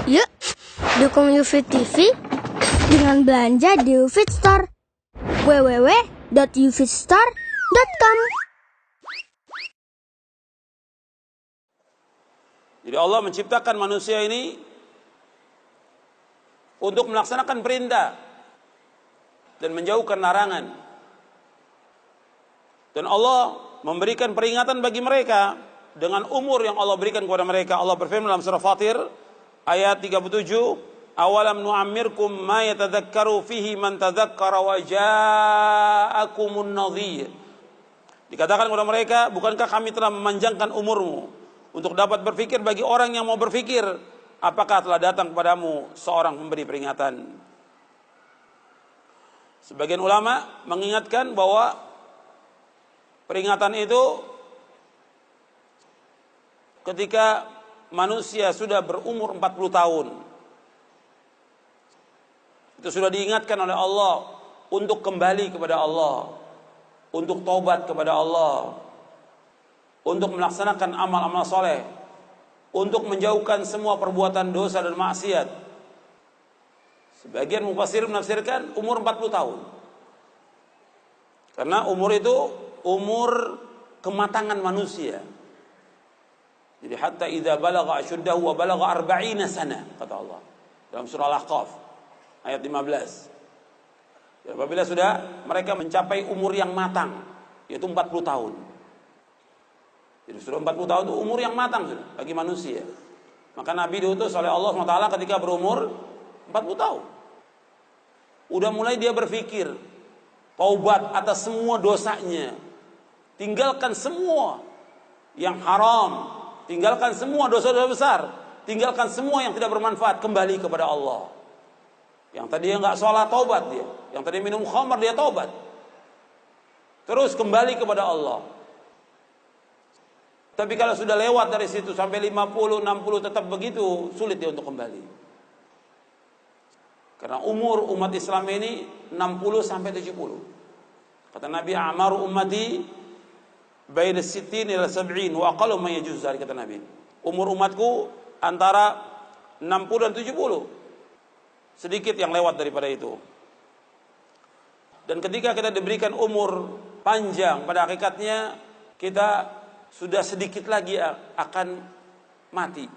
Yuk, dukung UFIT TV dengan belanja di UFIT Store. www.ufitstore.com. Jadi Allah menciptakan manusia ini untuk melaksanakan perintah dan menjauhkan larangan. Dan Allah memberikan peringatan bagi mereka dengan umur yang Allah berikan kepada mereka. Allah berfirman dalam surah Fatir ayat 37, "Awalam nu'ammirkum ma yatadzakkaru fihi man tadzakkara wa ja'akumun nadhir." Dikatakan kepada mereka, bukankah kami telah memanjangkan umurmu untuk dapat berfikir bagi orang yang mau berfikir? Apakah telah datang kepadamu seorang pemberi peringatan? Sebagian ulama mengingatkan bahwa peringatan itu ketika manusia sudah berumur 40 tahun. Itu sudah diingatkan oleh Allah untuk kembali kepada Allah, untuk taubat kepada Allah, untuk melaksanakan amal-amal soleh, untuk menjauhkan semua perbuatan dosa dan maksiat. Sebagian mufassir menafsirkan umur 40 tahun. Karena umur itu umur kematangan manusia. Jadi hatta idza balagha ashuddahu wa balagha 40 sana, kata Allah dalam surah Al-Ahqaf ayat 15. Jadi apabila sudah mereka mencapai umur yang matang, yaitu 40 tahun. Jadi sudah 40 tahun itu umur yang matang sudah bagi manusia. Maka Nabi diutus oleh Allah SWT ketika berumur 40 tahun. Udah mulai dia berpikir taubat atas semua dosanya, tinggalkan semua yang haram, tinggalkan semua dosa-dosa besar, tinggalkan semua yang tidak bermanfaat, kembali kepada Allah. Yang tadi nggak sholat, taubat dia. Yang tadi minum khamar, dia taubat. Terus kembali kepada Allah. Tapi kalau sudah lewat dari situ sampai 50, 60 tetap begitu, sulit dia untuk kembali. Karena umur umat Islam ini 60 sampai 70. Kata Nabi, "A'maru ummati baina 60 ila 70 wa aqallu ma yajuz dzalik," kata Nabi. Umur umatku antara 60 dan 70. Sedikit yang lewat daripada itu. Dan ketika kita diberikan umur panjang, pada hakikatnya kita sudah sedikit lagi akan mati.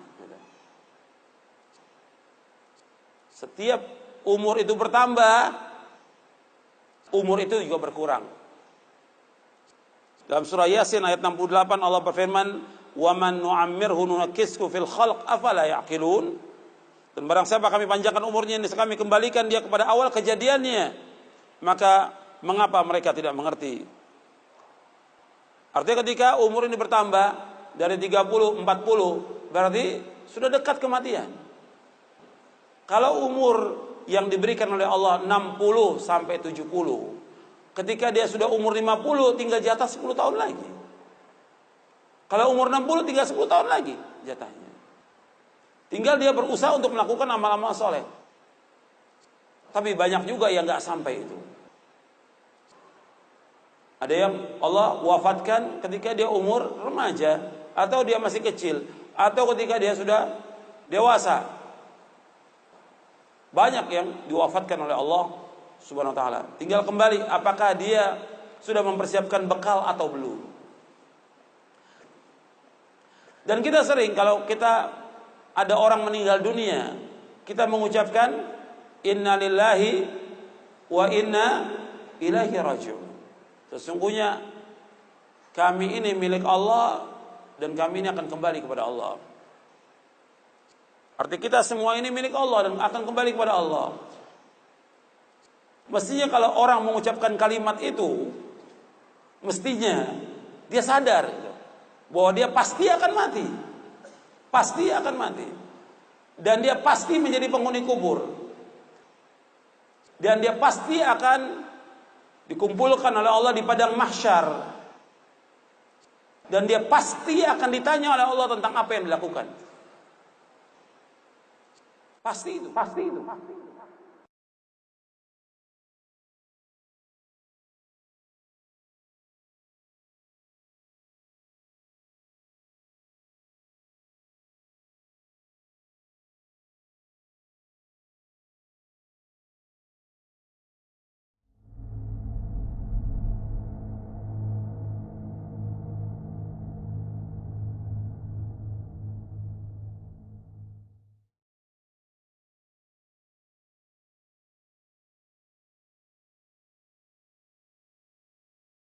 Setiap umur itu bertambah, umur itu juga berkurang. Dalam surah Yasin ayat 68 Allah berfirman, "Wa man nu'ammirhu nunakkishu fil khalq afala ya'qilun." Dan barang siapa kami panjangkan umurnya, ini kami kembalikan dia kepada awal kejadiannya, maka mengapa mereka tidak mengerti? Artinya ketika umur ini bertambah dari 30, 40, berarti sudah dekat kematian. Kalau umur yang diberikan oleh Allah 60 sampai 70, ketika dia sudah umur 50, tinggal jatah 10 tahun lagi. Kalau umur 60, tinggal 10 tahun lagi jatahnya. Tinggal dia berusaha untuk melakukan amal-amal soleh. Tapi banyak juga yang gak sampai itu. Ada yang Allah wafatkan ketika dia umur remaja, atau dia masih kecil, atau ketika dia sudah dewasa. Banyak yang diwafatkan oleh Allah Subhanahu wa ta'ala. Tinggal kembali apakah dia sudah mempersiapkan bekal atau belum. Dan kita sering kalau kita ada orang meninggal dunia, kita mengucapkan inna lillahi wa inna ilaihi raji'un. Sesungguhnya kami ini milik Allah dan kami ini akan kembali kepada Allah. Arti kita semua ini milik Allah dan akan kembali kepada Allah. Mestinya kalau orang mengucapkan kalimat itu, mestinya dia sadar bahwa dia pasti akan mati. Pasti akan mati. Dan dia pasti menjadi penghuni kubur. Dan dia pasti akan dikumpulkan oleh Allah di padang mahsyar. Dan dia pasti akan ditanya oleh Allah tentang apa yang dilakukan. Pasti itu.